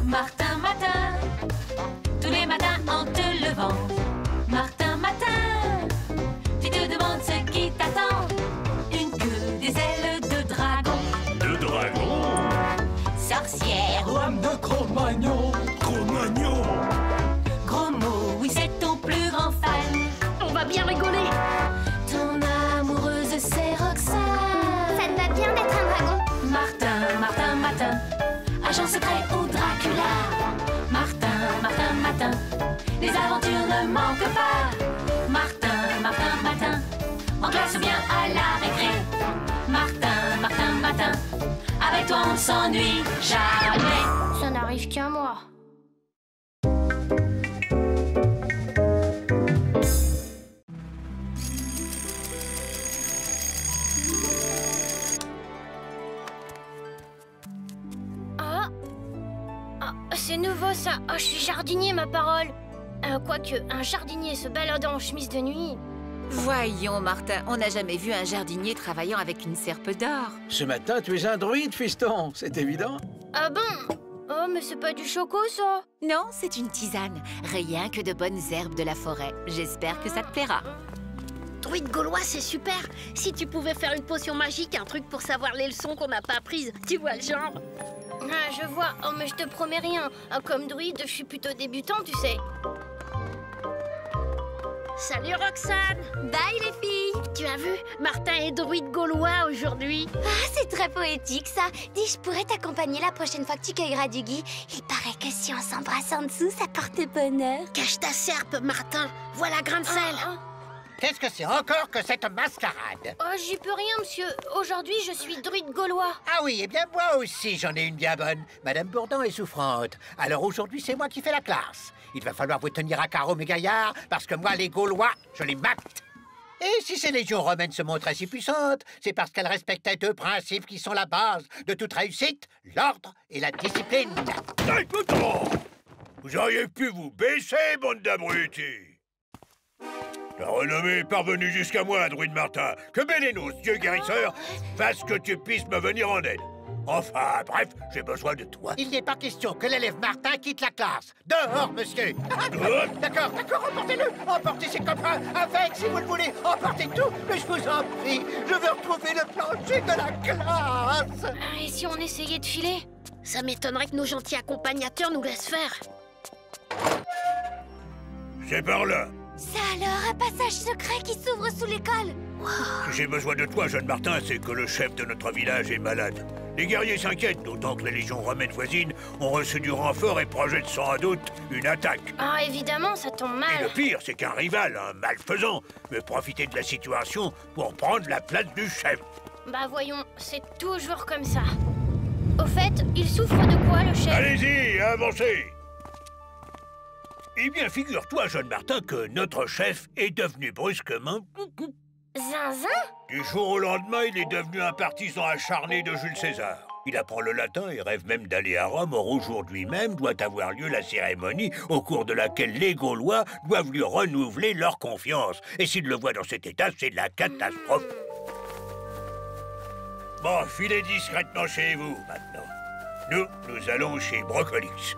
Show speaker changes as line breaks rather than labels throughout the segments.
Martin Matin, tous les matins en te levant. Martin Matin, tu te demandes ce qui t'attend. Une queue, des ailes de dragon.
De dragon?
Sorcière
ou âme de Cro-Magnon.
Cro-Magnon?
Gros mot, oui c'est ton plus grand fan.
On va bien rigoler.
Ton amoureuse c'est Roxane.
Ça te va bien d'être un dragon?
Martin, Martin Matin, agent secret ou Dracula. Martin, Martin Matin, les aventures ne manquent pas. Martin, Martin Matin, en classe ou bien à la récré. Martin, Martin Matin, avec toi on s'ennuie jamais.
Ça n'arrive qu'à moi. C'est nouveau ça. Oh, je suis jardinier, ma parole. Quoique, un jardinier se baladant en chemise de nuit.
Voyons, Martin, on n'a jamais vu un jardinier travaillant avec une serpe d'or.
Ce matin, tu es un druide, fiston, c'est évident.
Ah bon? Oh, mais c'est pas du choco, ça.
Non, c'est une tisane. Rien que de bonnes herbes de la forêt. J'espère que ça te plaira.
Druide gaulois, c'est super. Si tu pouvais faire une potion magique, un truc pour savoir les leçons qu'on n'a pas apprises, tu vois le genre. Ah, je vois. Oh, mais je te promets rien. Comme druide, je suis plutôt débutant, tu sais. Salut, Roxane.
Bye, les filles.
Tu as vu? Martin est druide gaulois aujourd'hui.
Ah, c'est très poétique, ça. Dis, je pourrais t'accompagner la prochaine fois que tu cueilleras du gui. Il paraît que si on s'embrasse en dessous, ça porte bonheur.
Cache ta serpe, Martin. Voilà grain de sel.
Qu'est-ce que c'est encore que cette mascarade?
Oh, j'y peux rien, monsieur. Aujourd'hui, je suis druide gaulois.
Ah oui, eh bien moi aussi j'en ai une bien bonne. Madame Bourdon est souffrante. Alors aujourd'hui, c'est moi qui fais la classe. Il va falloir vous tenir à carreau, mes gaillards, parce que moi, les Gaulois, je les mate. Et si ces légions romaines se montraient si puissantes, c'est parce qu'elles respectaient deux principes qui sont la base de toute réussite, l'ordre et la discipline.
Vous auriez pu vous baisser, bande d'abrutis. La renommée est parvenue jusqu'à moi, druide Martin. Que Bélénos, dieu guérisseur, fasse que tu puisses me venir en aide. Enfin, bref, j'ai besoin de toi.
Il n'est pas question que l'élève Martin quitte la classe. Dehors, monsieur. D'accord, emportez-le. Emportez ses copains avec, si vous le voulez. Emportez tout, mais je vous en prie. Je veux retrouver le plancher de la classe.
Et si on essayait de filer? Ça m'étonnerait que nos gentils accompagnateurs nous laissent faire.
C'est par là.
Ça alors, un passage secret qui s'ouvre sous l'école.
Si j'ai besoin de toi, jeune Martin, c'est que le chef de notre village est malade. Les guerriers s'inquiètent, d'autant que les légions romaines voisines ont reçu du renfort et projettent sans doute une attaque.
Ah, évidemment, ça tombe mal.
Et le pire, c'est qu'un rival, un malfaisant, veut profiter de la situation pour prendre la place du chef.
Bah voyons, c'est toujours comme ça. Au fait, il souffre de quoi, le chef?
Allez-y, avancez. Eh bien, figure-toi, jeune Martin, que notre chef est devenu brusquement...
Zinzin?
Du jour au lendemain, il est devenu un partisan acharné de Jules César. Il apprend le latin et rêve même d'aller à Rome. Or, aujourd'hui même doit avoir lieu la cérémonie au cours de laquelle les Gaulois doivent lui renouveler leur confiance. Et s'il le voit dans cet état, c'est la catastrophe. Bon, filez discrètement chez vous, maintenant. Nous allons chez Brocolix.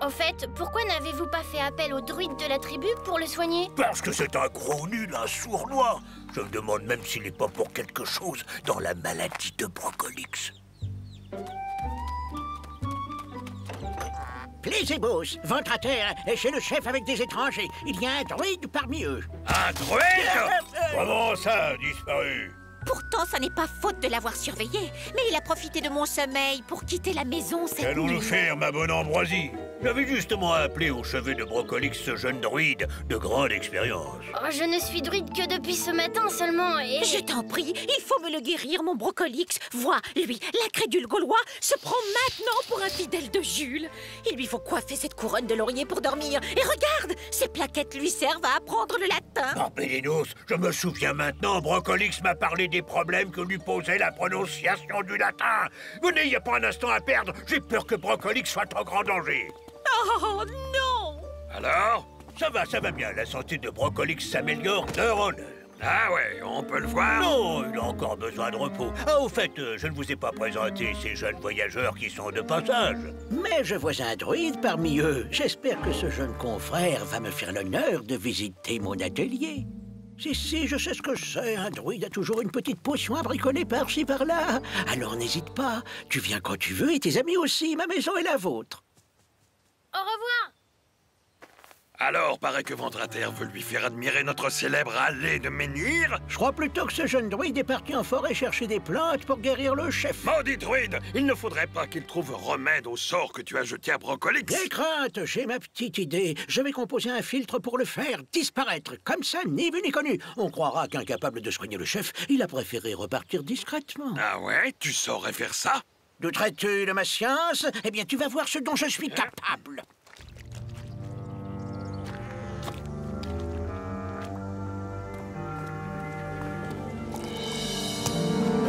Au fait, pourquoi n'avez-vous pas fait appel au druide de la tribu pour le soigner?
Parce que c'est un gros nul, un sournois. Je me demande même s'il n'est pas pour quelque chose dans la maladie de Brocolix.
Plaisez-vous, ventre à terre, est chez le chef avec des étrangers. Il y a un druide parmi eux.
Un druide? Comment ça a disparu?
Pourtant, ça n'est pas faute de l'avoir surveillé. Mais il a profité de mon sommeil pour quitter la maison cette nuit.
Qu'allons-nous faire, ma bonne Ambroisie? J'avais justement appelé au chevet de Brocolix ce jeune druide de grande expérience.
Oh, je ne suis druide que depuis ce matin seulement et...
Je t'en prie, il faut me le guérir, mon Brocolix. Vois, lui, l'incrédule gaulois, se prend maintenant pour un fidèle de Jules. Il lui faut coiffer cette couronne de laurier pour dormir. Et regarde, ces plaquettes lui servent à apprendre le latin.
Oh, Bélénos, je me souviens maintenant, Brocolix m'a parlé des problèmes que lui posait la prononciation du latin. Vous n'ayez pas un instant à perdre, j'ai peur que Brocolix soit en grand danger.
Oh non!
Alors? Ça va bien, la santé de Brocolix s'améliore d'heure en heure.
Ah ouais, on peut le voir?
Non, il a encore besoin de repos. Ah, au fait, je ne vous ai pas présenté ces jeunes voyageurs qui sont de passage.
Mais je vois un druide parmi eux. J'espère que ce jeune confrère va me faire l'honneur de visiter mon atelier. Si, je sais ce que c'est. Un druide a toujours une petite potion à bricoler par-ci, par-là. Alors n'hésite pas. Tu viens quand tu veux et tes amis aussi. Ma maison est la vôtre.
Au revoir.
Alors, paraît que Ventrater veut lui faire admirer notre célèbre allée de menhir?
Je crois plutôt que ce jeune druide est parti en forêt chercher des plantes pour guérir le chef.
Maudit druide! Il ne faudrait pas qu'il trouve remède au sort que tu as jeté à Brocolix.
Des craintes, j'ai ma petite idée. Je vais composer un filtre pour le faire disparaître. Comme ça, ni vu ni connu. On croira qu'incapable de soigner le chef, il a préféré repartir discrètement.
Ah ouais? Tu saurais faire ça?
Douterais-tu de ma science? Eh bien, tu vas voir ce dont je suis capable.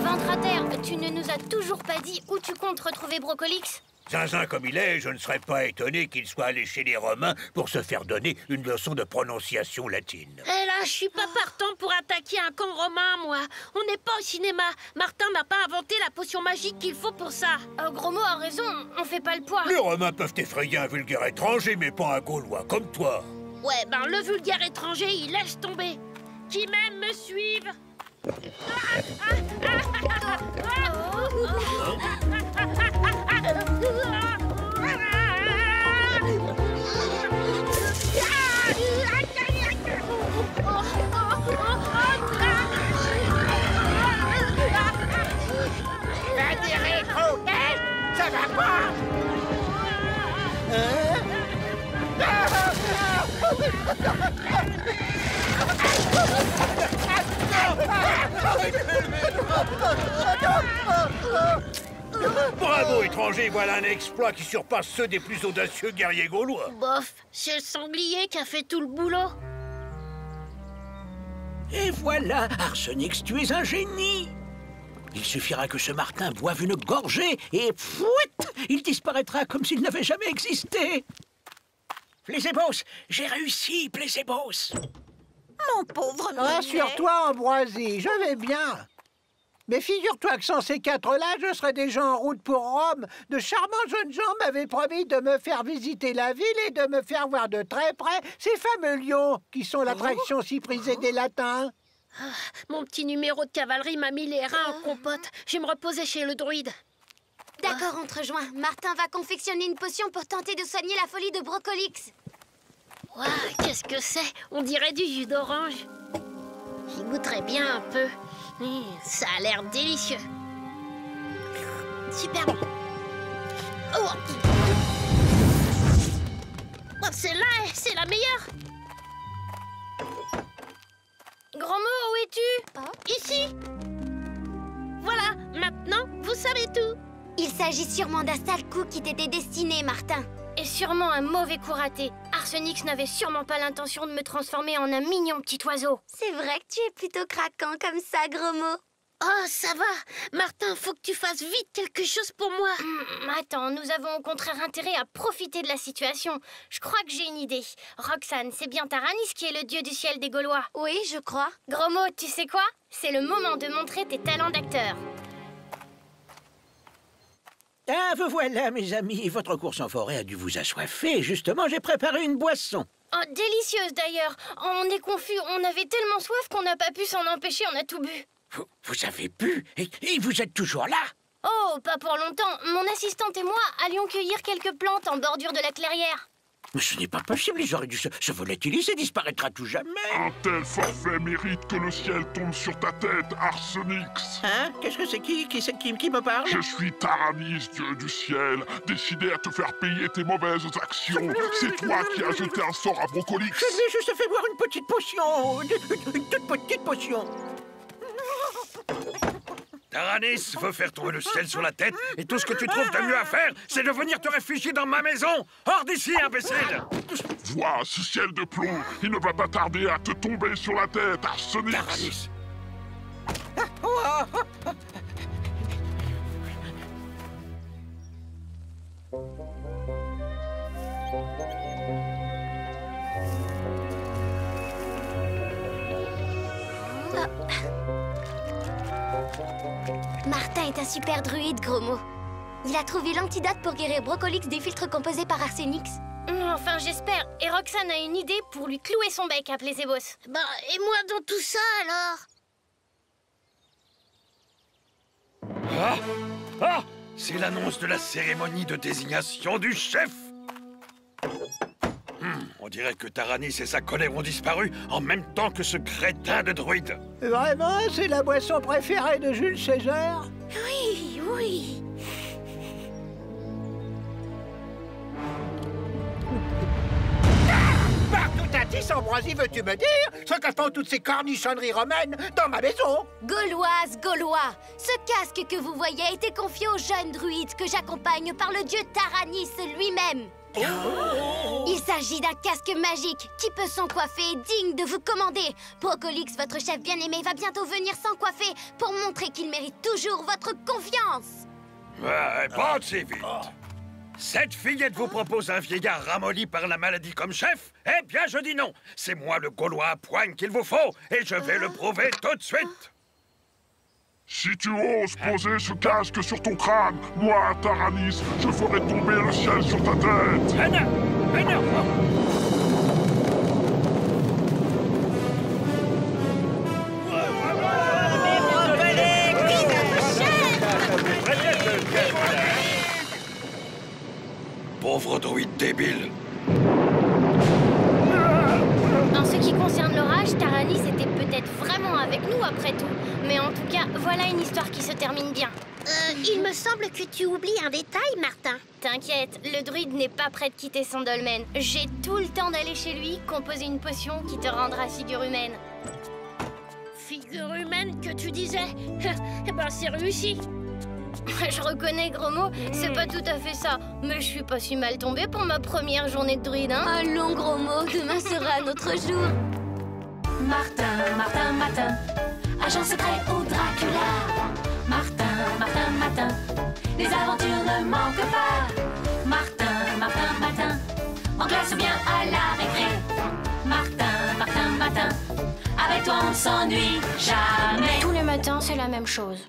Ventrater, tu ne nous as toujours pas dit où tu comptes retrouver Brocolix?
Zinzin comme il est, je ne serais pas étonné qu'il soit allé chez les Romains pour se faire donner une leçon de prononciation latine.
Eh là, je suis pas partant pour attaquer un camp romain, moi. On n'est pas au cinéma. Martin n'a pas inventé la potion magique qu'il faut pour ça. Gros mot a raison, on fait pas le poids.
Les Romains peuvent effrayer un vulgaire étranger, mais pas un Gaulois comme toi.
Ouais, ben le vulgaire étranger, il laisse tomber. Qui même me suive.
Va dire rétro, ça va pas.
Bravo, étranger, voilà un exploit qui surpasse ceux des plus audacieux guerriers gaulois.
Bof, c'est le sanglier qui a fait tout le boulot.
Et voilà, Arsenix, tu es un génie. Il suffira que ce Martin boive une gorgée et fouit, il disparaîtra comme s'il n'avait jamais existé. Plésébos, j'ai réussi, Plésébos.
Mon pauvre Minet.
Rassure-toi, Ambroisie, je vais bien. Mais figure-toi que sans ces quatre-là, je serais déjà en route pour Rome. De charmants jeunes gens m'avaient promis de me faire visiter la ville et de me faire voir de très près ces fameux lions qui sont l'attraction si prisée des Latins.
Mon petit numéro de cavalerie m'a mis les reins en compote. Je vais me reposer chez le druide.
D'accord, on te rejoint. Martin va confectionner une potion pour tenter de soigner la folie de Brocolix.
Ouah, qu'est-ce que c'est? On dirait du jus d'orange. J'y goûterais bien un peu. Ça a l'air délicieux. Super bon. Oh, celle-là, c'est la meilleure. Grand mot, où es-tu? Ici. Voilà, maintenant, vous savez tout.
Il s'agit sûrement d'un sale coup qui t'était destiné, Martin.
Et sûrement un mauvais coup raté. Arsenix n'avait sûrement pas l'intention de me transformer en un mignon petit oiseau.
C'est vrai que tu es plutôt craquant comme ça, gros mot.
Oh, ça va. Martin, faut que tu fasses vite quelque chose pour moi. Attends, nous avons au contraire intérêt à profiter de la situation. Je crois que j'ai une idée. Roxane, c'est bien Taranis qui est le dieu du ciel des Gaulois.
Oui, je crois.
Gros mot, tu sais quoi? C'est le moment de montrer tes talents d'acteur.
Ah, vous voilà, mes amis. Votre course en forêt a dû vous assoiffer. Justement, j'ai préparé une boisson.
Oh, délicieuse d'ailleurs. On est confus, on avait tellement soif qu'on n'a pas pu s'en empêcher, on a tout bu.
Vous avez bu et vous êtes toujours là?
Oh, pas pour longtemps. Mon assistante et moi allions cueillir quelques plantes en bordure de la clairière.
Mais ce n'est pas possible, ils auraient dû se volatiliser, disparaîtra tout jamais.
Un tel forfait mérite que le ciel tombe sur ta tête, Arsenix.
Hein? Qu'est-ce que c'est qui me parle?
Je suis Taranis, dieu du ciel, décidé à te faire payer tes mauvaises actions. C'est toi qui as jeté un sort à Brocolix.
Je lui ai juste fait boire une petite potion, une toute petite potion.
Taranis veut faire tomber le ciel sur la tête et tout ce que tu trouves de mieux à faire, c'est de venir te réfugier dans ma maison. Hors d'ici, imbécile!
Vois ce ciel de plomb, il ne va pas tarder à te tomber sur la tête, Arsenix.
Taranis!
Martin est un super druide, gros mot. Il a trouvé l'antidote pour guérir Brocolix des filtres composés par Arsénix.
Enfin, j'espère. Et Roxane a une idée pour lui clouer son bec à Plésébos.
Bah, et moi dans tout ça, alors?
Ah! Ah! C'est l'annonce de la cérémonie de désignation du chef! On dirait que Taranis et sa collègue ont disparu en même temps que ce crétin de druide.
Vraiment, c'est la boisson préférée de Jules César?
Oui, oui.
Par tout à 10, Ambroisie, veux-tu me dire ce que font toutes ces cornichonneries romaines dans ma maison?
Gauloise, Gaulois, ce casque que vous voyez a été confié au jeune druide que j'accompagne par le dieu Taranis lui-même. Il s'agit d'un casque magique qui peut s'encoiffer et digne de vous commander. Brocolix, votre chef bien-aimé, va bientôt venir s'encoiffer pour montrer qu'il mérite toujours votre confiance.
Ouais, pas si vite. Cette fillette vous propose un vieillard ramolli par la maladie comme chef? Eh bien, je dis non. C'est moi le Gaulois à poigne qu'il vous faut, et je vais le prouver tout de suite.
Si tu oses poser ce casque sur ton crâne, moi, Taranis, je ferai tomber le ciel sur ta tête.
Pauvre druide débile.
En ce qui concerne l'orage, Taranis était peut-être vraiment avec nous après tout. Mais en tout cas, voilà une histoire qui se termine bien.
Il me semble que tu oublies un détail, Martin.
T'inquiète, le druide n'est pas prêt de quitter son dolmen. J'ai tout le temps d'aller chez lui, composer une potion qui te rendra figure humaine.
Figure humaine que tu disais? Eh ben, c'est réussi.
Je reconnais, gros mot, c'est pas tout à fait ça. Mais je suis pas si mal tombée pour ma première journée de druide, hein.
Allons, gros mot, demain sera notre jour.
Martin, Martin, Martin, agent secret au Dracula. Martin, Martin, Martin, les aventures ne manquent pas. Martin, Martin, Martin, en classe ou bien à la récré. Martin, Martin, Martin, avec toi on ne s'ennuie jamais.
Tous les matins, c'est la même chose.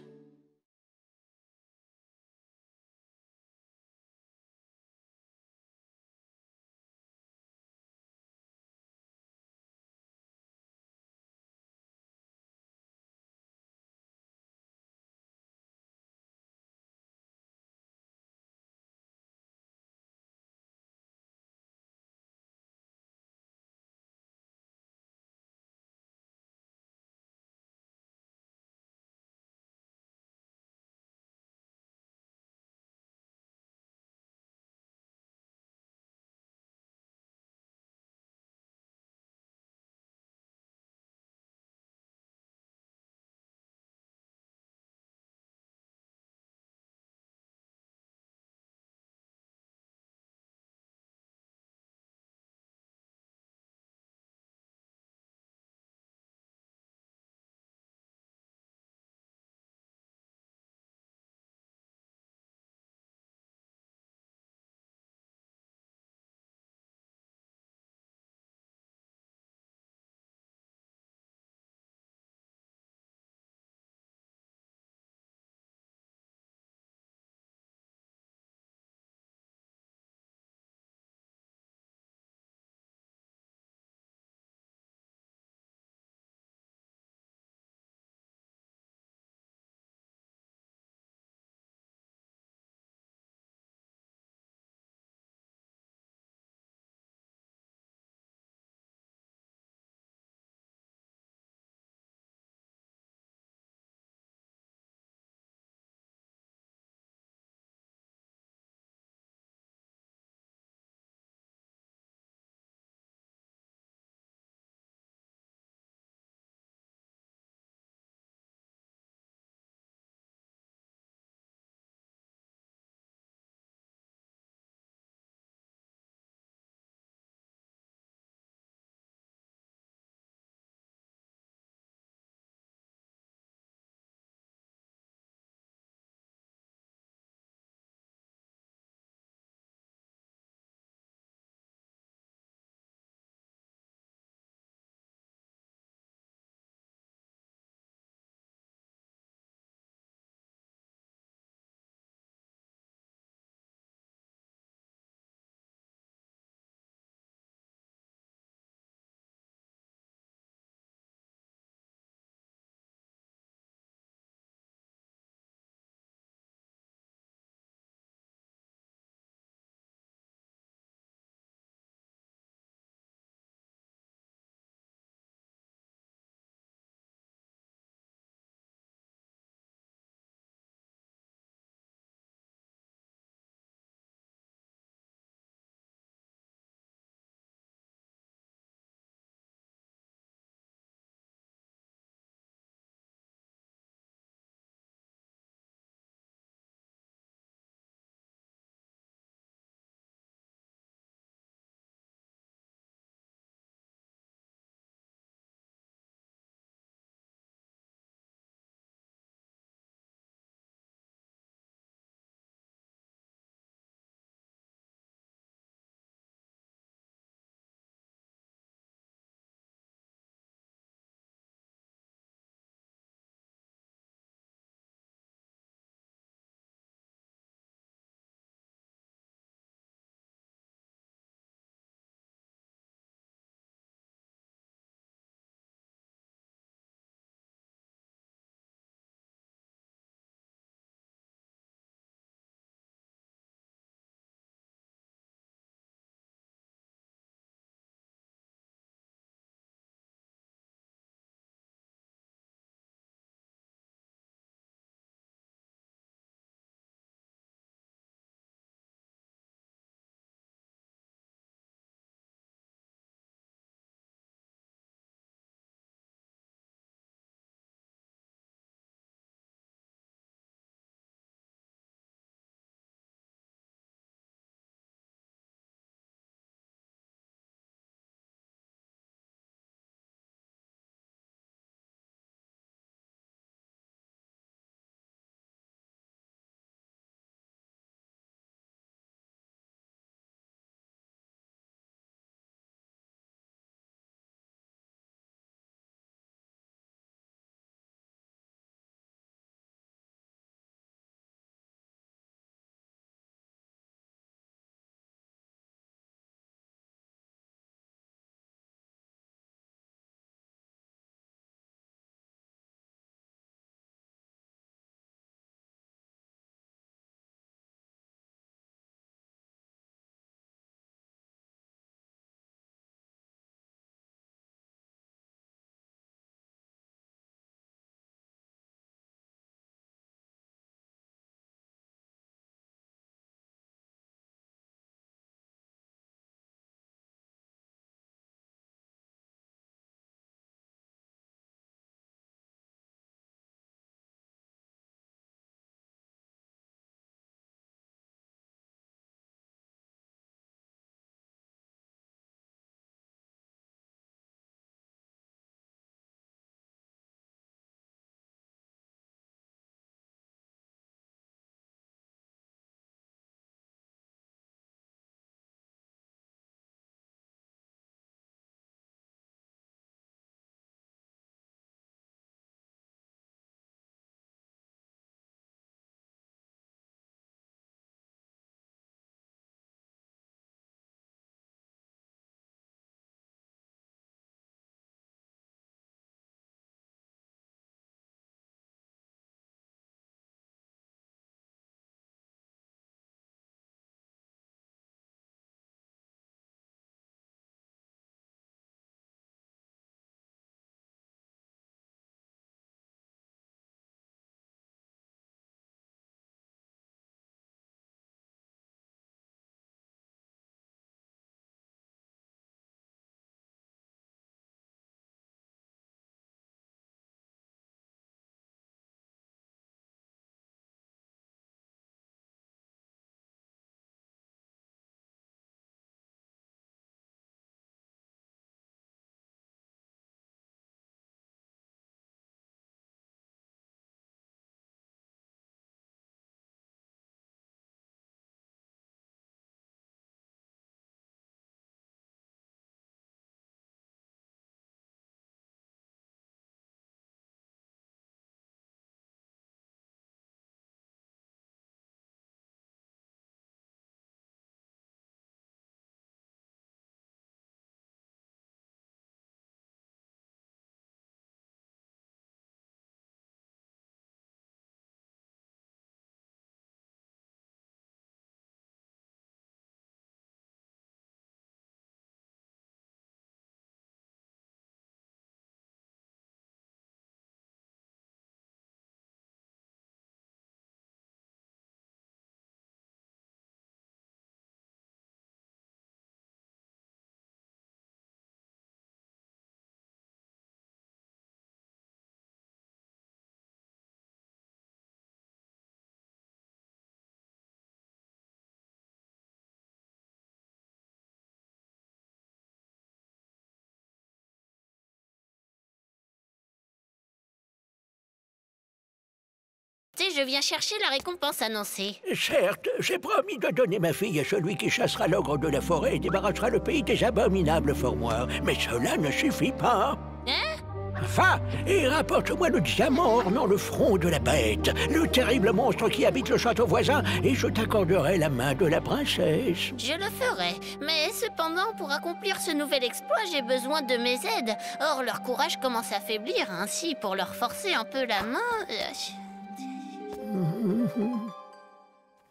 sais, je viens chercher la récompense annoncée.
Certes, j'ai promis de donner ma fille à celui qui chassera l'ogre de la forêt et débarrassera le pays des abominables formoirs. Mais cela ne suffit pas.
Hein?
Va et rapporte-moi le diamant ornant le front de la bête, le terrible monstre qui habite le château voisin, et je t'accorderai la main de la princesse.
Je le ferai, mais cependant, pour accomplir ce nouvel exploit, j'ai besoin de mes aides. Or, leur courage commence à faiblir, ainsi, pour leur forcer un peu la main...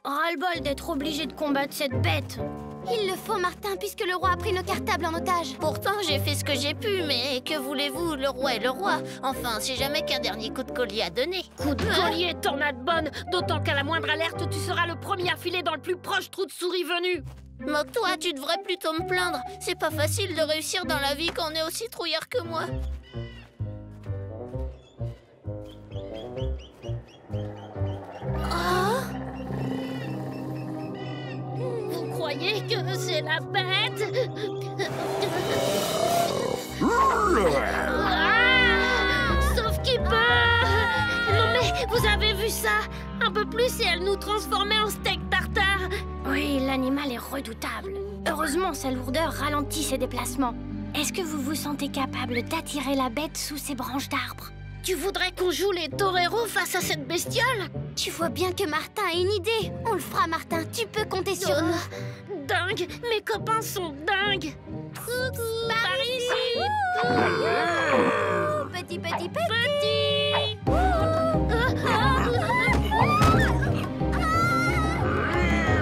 Ras-le-bol d'être obligé de combattre cette bête.
Il le faut, Martin, puisque le roi a pris nos cartables en otage.
Pourtant, j'ai fait ce que j'ai pu, mais que voulez-vous, le roi est le roi. Enfin, c'est jamais qu'un dernier coup de collier à donner.
Coup de collier, tornade bonne, d'autant qu'à la moindre alerte, tu seras le premier à filer dans le plus proche trou de souris venu.
Moque-toi, tu devrais plutôt me plaindre. C'est pas facile de réussir dans la vie quand on est aussi trouillard que moi.
Vous croyez que c'est la bête? Sauf qu'il peut. Non mais, vous avez vu ça? Un peu plus et elle nous transformait en steak tartare. Oui, l'animal est redoutable. Heureusement, sa lourdeur ralentit ses déplacements. Est-ce que vous vous sentez capable d'attirer la bête sous ses branches d'arbres? Tu voudrais qu'on joue les toreros face à cette bestiole?
Tu vois bien que Martin a une idée. On le fera, Martin. Tu peux compter sur nous.
Dingue! Mes copains sont dingues! Coucou! Par ici!
Petit.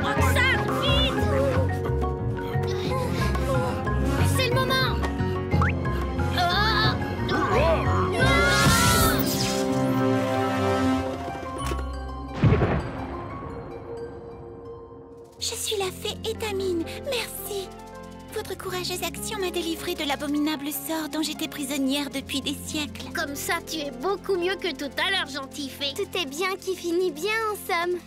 Roxane, vite! C'est le moment!
Je suis la fée Étamine, merci. Votre courageuse action m'a délivrée de l'abominable sort dont j'étais prisonnière depuis des siècles.
Comme ça, tu es beaucoup mieux que tout à l'heure, gentille fée.
Tout est bien qui finit bien, en somme.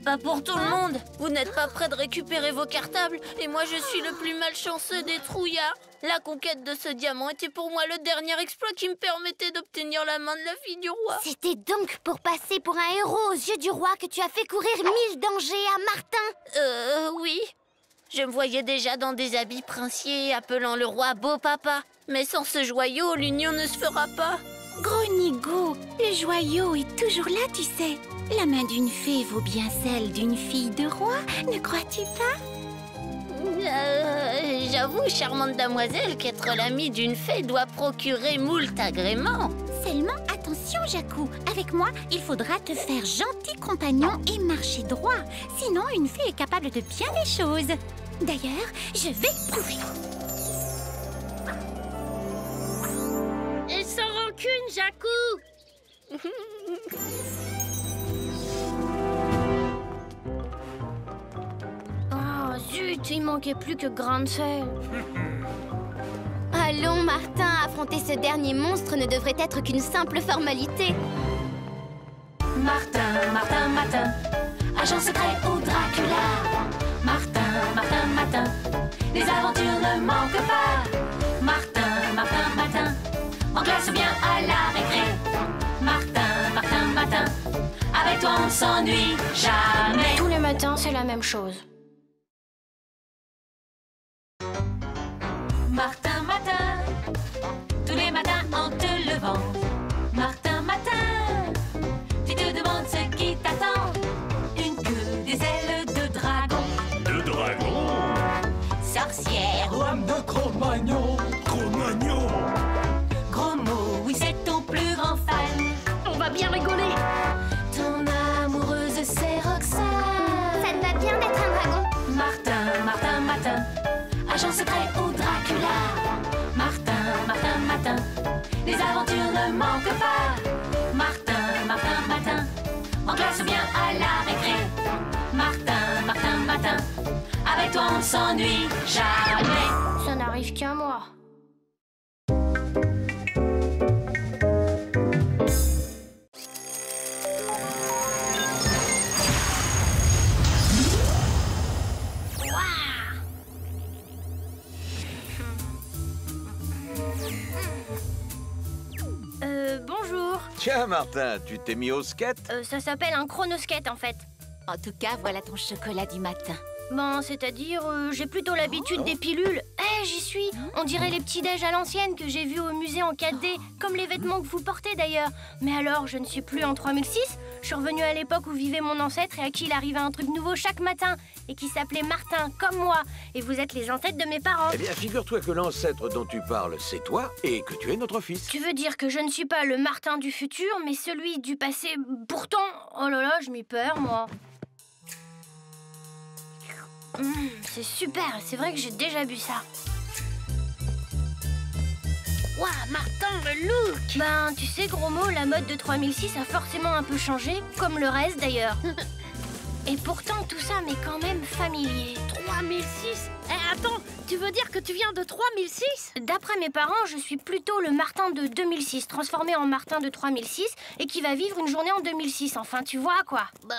Pas pour tout le monde. Vous n'êtes pas prêts de récupérer vos cartables, et moi je suis le plus malchanceux des trouillards. La conquête de ce diamant était pour moi le dernier exploit qui me permettait d'obtenir la main de la fille du roi.
C'était donc pour passer pour un héros aux yeux du roi que tu as fait courir 1000 dangers à Martin.
Oui. Je me voyais déjà dans des habits princiers, appelant le roi beau papa. Mais sans ce joyau, l'union ne se fera pas.
Gros Nigo, le joyau est toujours là, tu sais. La main d'une fée vaut bien celle d'une fille de roi, ne crois-tu pas?
J'avoue, charmante damoiselle, qu'être l'amie d'une fée doit procurer moult agréments.
Seulement attention, Jacou. Avec moi, il faudra te faire gentil compagnon et marcher droit. Sinon, une fée est capable de bien des choses. D'ailleurs, je vais prouver.
Et sans rancune, Jacou! Oh, zut, il manquait plus que Grande Sœur.
Allons, Martin, affronter ce dernier monstre ne devrait être qu'une simple formalité.
Martin, agent secret au Dracula. Martin, les aventures ne manquent pas. Martin, en classe ou bien à la récré. Martin, avec toi on s'ennuie jamais.
Tous les matins, c'est la même chose.
Martin, tous les matins en te levant. Martin, tu te demandes ce qui t'attend. Une queue, des ailes de dragon.
De dragon?
Sorcière,
Lame de Cro-Magnon.
Cro-Magnon?
gros mot, oui c'est ton plus grand fan.
On va bien rigoler.
Ton amoureuse c'est Roxane.
Ça te va bien d'être un dragon?
Martin, agent secret au Dracula. Martin, les aventures ne manquent pas. Martin, en classe ou bien à la récré. Martin, avec toi on s'ennuie jamais.
Ça n'arrive qu'à moi. Bonjour.
Tiens, Martin, tu t'es mis au skate?
Ça s'appelle un chronoskate, en fait.
En tout cas, voilà ton chocolat du matin.
Bon, c'est-à-dire, j'ai plutôt l'habitude des pilules. Eh, j'y suis. On dirait les petits déj à l'ancienne que j'ai vus au musée en 4D, comme les vêtements que vous portez d'ailleurs. Mais alors, je ne suis plus en 3006. Je suis revenue à l'époque où vivait mon ancêtre et à qui il arrivait un truc nouveau chaque matin et qui s'appelait Martin, comme moi. Et vous êtes les ancêtres de mes parents.
Eh bien, figure-toi que l'ancêtre dont tu parles, c'est toi et que tu es notre fils.
Tu veux dire que je ne suis pas le Martin du futur, mais celui du passé? Pourtant, oh là là, je m'y perds, moi. C'est super, c'est vrai que j'ai déjà bu ça.
Waouh, Martin, le look!
Ben, tu sais, gros mot, la mode de 3006 a forcément un peu changé, comme le reste d'ailleurs. Et pourtant, tout ça m'est quand même familier.
3006? Eh, attends, tu veux dire que tu viens de 3006?
D'après mes parents, je suis plutôt le Martin de 2006, transformé en Martin de 3006, et qui va vivre une journée en 2006. Enfin, tu vois, quoi.
Bah,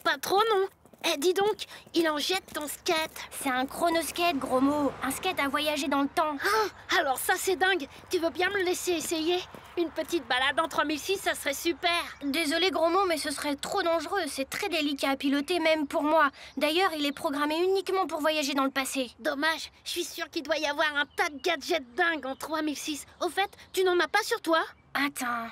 pas trop, non. Eh, dis donc, il en jette ton skate.
C'est un chronoskate, gros mot. Un skate à voyager dans le temps.
Ah, alors ça, c'est dingue. Tu veux bien me le laisser essayer? Une petite balade en 3006, ça serait super.
Désolé, gros mot, mais ce serait trop dangereux. C'est très délicat à piloter, même pour moi. D'ailleurs, il est programmé uniquement pour voyager dans le passé.
Dommage. Je suis sûre qu'il doit y avoir un tas de gadgets dingues en 3006. Au fait, tu n'en as pas sur toi?
Attends...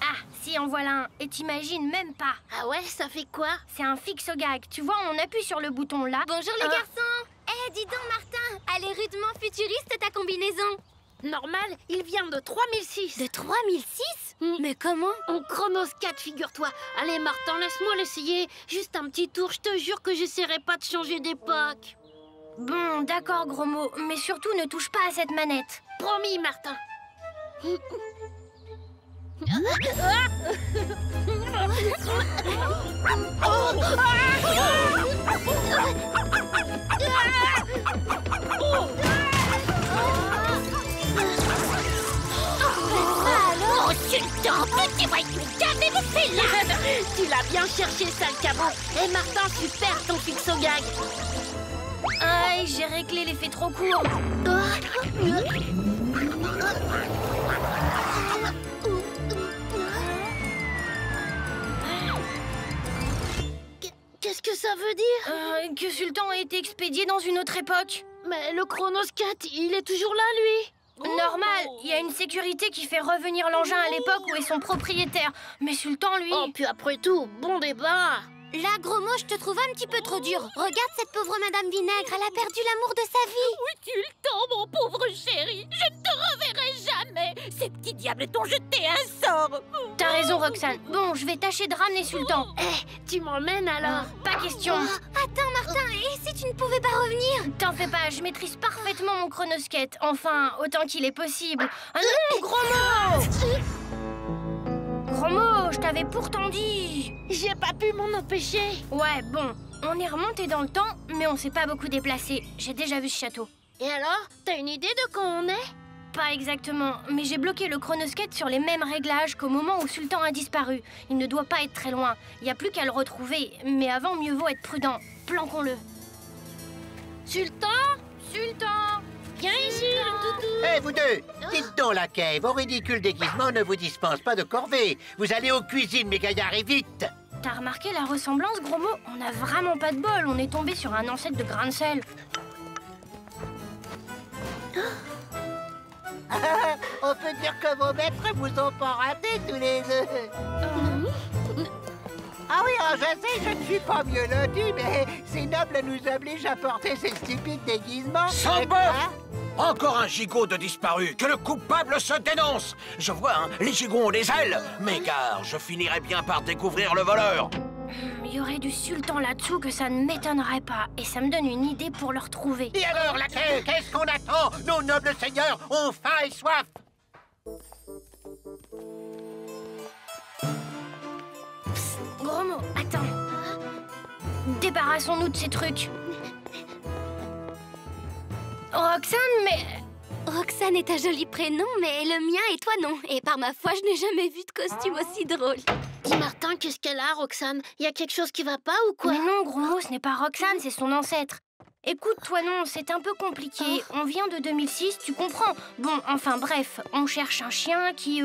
Ah, si, en voilà un. Et t'imagines même pas.
Ah ouais, ça fait quoi?
C'est un fixe-gag. Tu vois, on appuie sur le bouton là.
Bonjour les garçons. Eh, dis donc, Martin, elle est rudement futuriste ta combinaison. Normal, il vient de 3006. De 3006? Mais comment? En chronoskate, figure-toi. Allez, Martin, laisse-moi l'essayer. Juste un petit tour, je te jure que j'essaierai pas de changer d'époque.
Bon, d'accord, gros mot. Mais surtout, ne touche pas à cette manette.
Promis, Martin.
Oh, sultan, petit voyou, qu'avez-vous fait là?
Tu l'as bien cherché, sale cabot. Eh, Martin, super ton fixe au gag.
Aïe, j'ai réglé l'effet trop court.
Qu'est-ce que ça veut dire?
Que Sultan a été expédié dans une autre époque.
Mais le chronoskate, il est toujours là, lui.
Normal, il y a une sécurité qui fait revenir l'engin à l'époque où est son propriétaire. Mais Sultan, lui...
Oh, puis après tout, bon débat.
Là, gros mot, je te trouve un petit peu trop dur. Regarde cette pauvre Madame Vinaigre, elle a perdu l'amour de sa vie.
Oui, Sultan, mon pauvre chéri, je ne te reverrai jamais. Ces petits diables t'ont jeté un sort.
T'as raison, Roxane. Bon, je vais tâcher de ramener Sultan.
Eh, tu m'emmènes alors?
Pas question.
Attends, Martin, et si tu ne pouvais pas revenir?
T'en fais pas, je maîtrise parfaitement mon chronoskate. Enfin, autant qu'il est possible. Ah non, gros mot! Gros mot, je t'avais pourtant dit.
J'ai pas pu m'en empêcher.
Ouais, bon, on est remonté dans le temps, mais on s'est pas beaucoup déplacé. J'ai déjà vu ce château.
Et alors, t'as une idée de quand on est?
Pas exactement, mais j'ai bloqué le chronoskate sur les mêmes réglages qu'au moment où Sultan a disparu. Il ne doit pas être très loin. Il n'y a plus qu'à le retrouver. Mais avant, mieux vaut être prudent. Planquons-le.
Sultan?
Sultan!
Viens ici, le toutou.
Eh, vous deux, dites donc la cave. Vos ridicules déguisements ne vous dispensent pas de corvée. Vous allez aux cuisines, mes gaillards, et vite.
T'as remarqué la ressemblance, gros mot? On a vraiment pas de bol. On est tombé sur un ancêtre de grain de sel.
On peut dire que vos maîtres vous ont pas raté tous les deux. Ah oui, je sais, je ne suis pas mieux loti, mais ces nobles nous obligent à porter ces stupides déguisements.
Sans bœuf! Encore un gigot de disparu, que le coupable se dénonce. Je vois, hein, les gigots ont des ailes. Mais gare, je finirai bien par découvrir le voleur.
Il y aurait du Sultan là-dessous que ça ne m'étonnerait pas. Et ça me donne une idée pour le retrouver.
Et alors, laquelle? Qu'est-ce qu'on attend? Nos nobles seigneurs ont faim et soif.
Psst, gros mot, attends. Débarrassons-nous de ces trucs. Roxane, mais...
Roxane est un joli prénom, mais le mien et toi non. Et par ma foi, je n'ai jamais vu de costume aussi drôle.
Dis Martin, qu'est-ce qu'elle a, Roxane? Il y a quelque chose qui va pas ou quoi?
Mais non, gros mot, ce n'est pas Roxane, c'est son ancêtre. Écoute, toi non, c'est un peu compliqué. On vient de 2006, tu comprends. Bon, enfin bref, on cherche un chien qui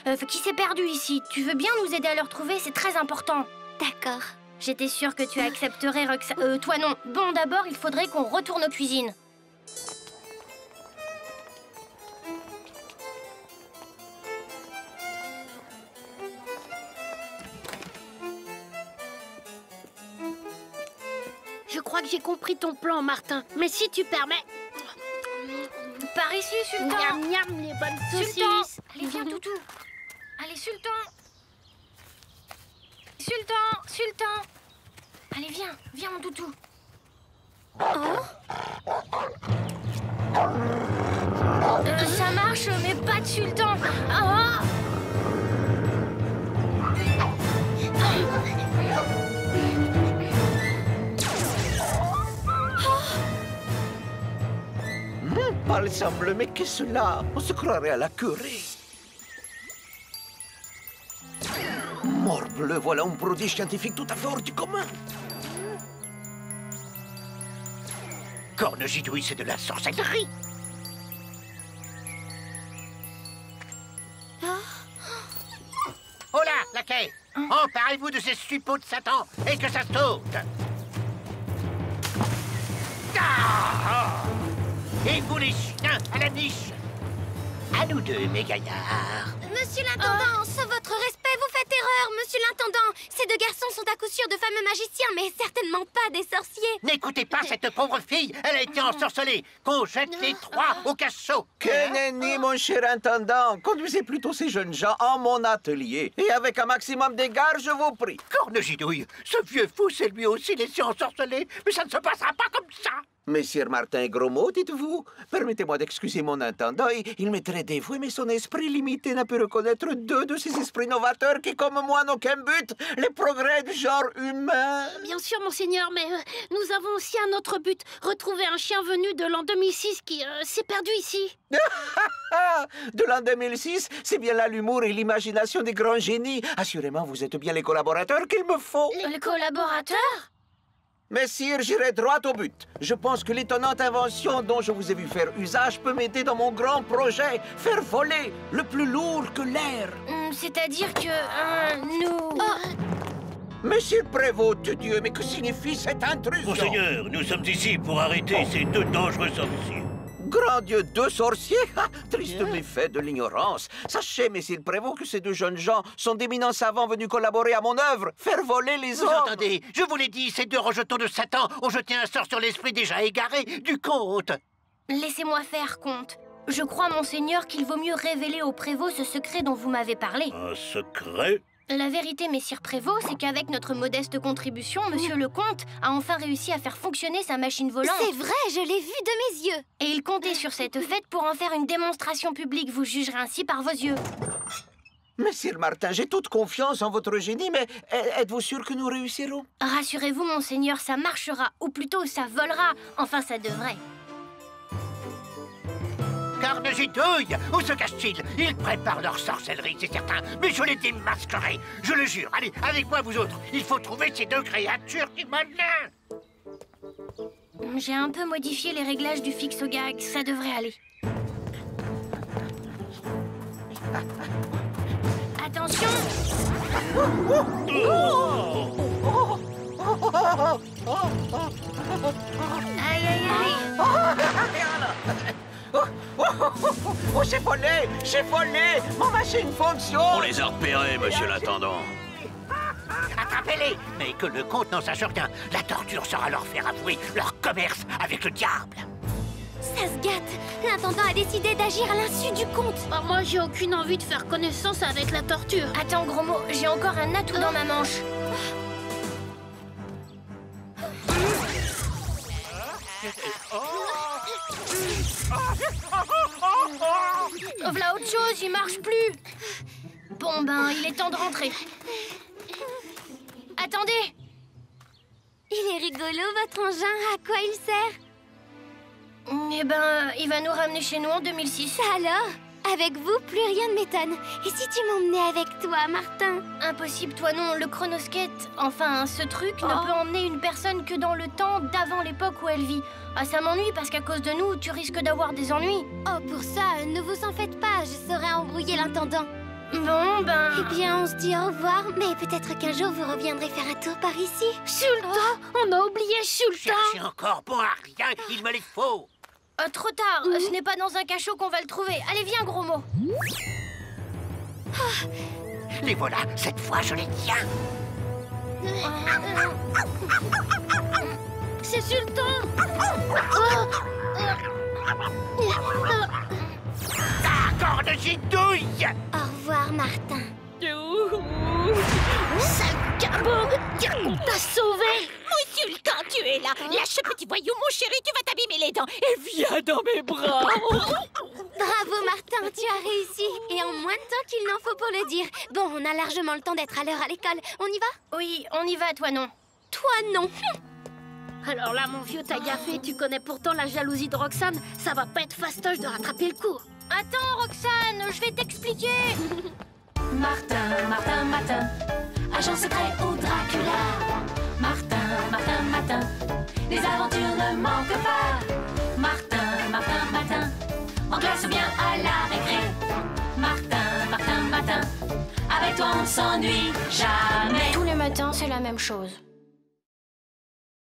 s'est perdu ici. Tu veux bien nous aider à le retrouver? C'est très important.
D'accord.
J'étais sûre que tu accepterais, Roxane. Toi non. Bon, d'abord, il faudrait qu'on retourne aux cuisines. Je crois que j'ai compris ton plan, Martin. Mais si tu permets... Par ici, Sultan.
Miam, miam, les bonnes saucisses.
Sultan. Allez, viens, Toutou. Allez, Sultan. Sultan. Allez, viens, mon Toutou. Ça marche, mais pas de Sultan.
Palsamble, mais qu'est-ce là? On se croirait à la curée. Morbleu, voilà un prodige scientifique tout à fait hors du commun.
Cornegidouille, c'est de la sorcellerie. Oh là, laquais! Emparez-vous de ces suppôts de Satan et que ça saute! Et vous les chiens à la niche! À nous deux, mes gaillards!
Monsieur l'intendant, sur votre respect, vous faites erreur, monsieur l'intendant. Ces deux garçons sont à coup sûr de fameux magiciens, mais certainement pas des sorciers.
N'écoutez pas cette pauvre fille, elle a été ensorcelée. Qu'on jette les trois au cachot.
Que nenni, mon cher intendant. Conduisez plutôt ces jeunes gens en mon atelier. Et avec un maximum d'égard, je vous prie.
Cornegidouille, ce vieux fou s'est lui aussi laissé ensorceler, mais ça ne se passera pas comme ça.
Messire Martin Grosmot, dites-vous? Permettez-moi d'excuser mon intendant. Il m'est très dévoué, mais son esprit limité n'a pu reconnaître deux de ces esprits novateurs qui, comme moi, n'ont qu'un but, les progrès du genre humain.
Bien sûr, monseigneur, mais nous avons aussi un autre but. Retrouver un chien venu de l'an 2006 qui s'est perdu ici.
De l'an 2006, c'est bien là l'humour et l'imagination des grands génies. Assurément, vous êtes bien les collaborateurs qu'il me faut.
Les collaborateurs?
Messire, j'irai droit au but. Je pense que l'étonnante invention dont je vous ai vu faire usage peut m'aider dans mon grand projet, faire voler le plus lourd que l'air.
C'est-à-dire que nous...
Monsieur le prévôt de Dieu, mais que signifie cette intrusion?
Monseigneur, nous sommes ici pour arrêter ces deux dangereux sorciers.
Grand Dieu, deux sorciers? Ah, triste méfait de l'ignorance. Sachez, messire le prévôt, que ces deux jeunes gens sont d'éminents savants venus collaborer à mon œuvre, faire voler les hommes.
Vous entendez? Je vous l'ai dit, ces deux rejetons de Satan ont jeté un sort sur l'esprit déjà égaré du comte.
Laissez-moi faire, comte. Je crois, monseigneur, qu'il vaut mieux révéler au prévôt ce secret dont vous m'avez parlé.
Un secret?
La vérité, messire prévôt, c'est qu'avec notre modeste contribution, monsieur le comte a enfin réussi à faire fonctionner sa machine volante.
C'est vrai, je l'ai vu de mes yeux.
Et il comptait sur cette fête pour en faire une démonstration publique. Vous jugerez ainsi par vos yeux.
Messire Martin, j'ai toute confiance en votre génie, mais êtes-vous sûr que nous réussirons?
Rassurez-vous, monseigneur, ça marchera. Ou plutôt, ça volera. Enfin, ça devrait.
Cornegidouille, où se cachent-ils? Ils préparent leur sorcellerie, c'est certain, mais je les démasquerai, je le jure. Allez, avec moi, vous autres. Il faut trouver ces deux créatures qui m'amenent.
J'ai un peu modifié les réglages du fixe au gag, ça devrait aller. Attention! Aïe, aïe, aïe!
Oh, j'ai volé! J'ai volé! Mon machine fonctionne!
On les a repérés, monsieur l'intendant.
Attrapez-les! Mais que le comte n'en sache rien. La torture sera leur faire avouer leur commerce avec le diable.
Ça se gâte. L'intendant a décidé d'agir à l'insu du comte.
Moi, j'ai aucune envie de faire connaissance avec la torture. Attends, gros mot, j'ai encore un atout dans ma manche. Voilà autre chose, il marche plus. Bon ben, il est temps de rentrer. Attendez.
Il est rigolo, votre engin. À quoi il sert?
Eh ben, il va nous ramener chez nous en 2006.
Alors?
Avec vous, plus rien ne m'étonne. Et si tu m'emmenais avec toi, Martin?
Impossible, toi non. Le chronoskate, enfin, ce truc ne peut emmener une personne que dans le temps d'avant l'époque où elle vit. Ah, ça m'ennuie parce qu'à cause de nous, tu risques d'avoir des ennuis.
Oh, pour ça, ne vous en faites pas. Je saurai embrouiller l'intendant.
Bon, ben...
Eh bien, on se dit au revoir, mais peut-être qu'un jour vous reviendrez faire un tour par ici.
Sultan, on a oublié Sultan.
Cherchez encore bon à rien, il me les faut.
Trop tard, ce n'est pas dans un cachot qu'on va le trouver. Allez, viens, gros mot.
Les voilà, cette fois je les tiens.
C'est Sultan.
Encore de gitouille.
Au revoir, Martin.
Sale cabot, on t'a sauvé.
Mon Sultan, tu es là. Lâche ce petit voyou, mon chéri, tu vas t'abîmer les dents. Et viens dans mes bras.
Bravo, Martin, tu as réussi. Et en moins de temps qu'il n'en faut pour le dire. Bon, on a largement le temps d'être à l'heure à l'école. On y va?
Oui, on y va, toi non.
Toi non.
Alors là, mon vieux, t'as gaffé. Tu connais pourtant la jalousie de Roxane. Ça va pas être fastoche de rattraper le coup. Attends, Roxane, je vais t'expliquer.
Martin, Martin, Martin, agent secret ou Dracula. Martin, Martin, Martin, les aventures ne manquent pas. Martin, Martin, Martin, en classe ou bien à la récré. Martin, Martin, Martin, avec toi on ne s'ennuie jamais.
Tous les matins, c'est la même chose.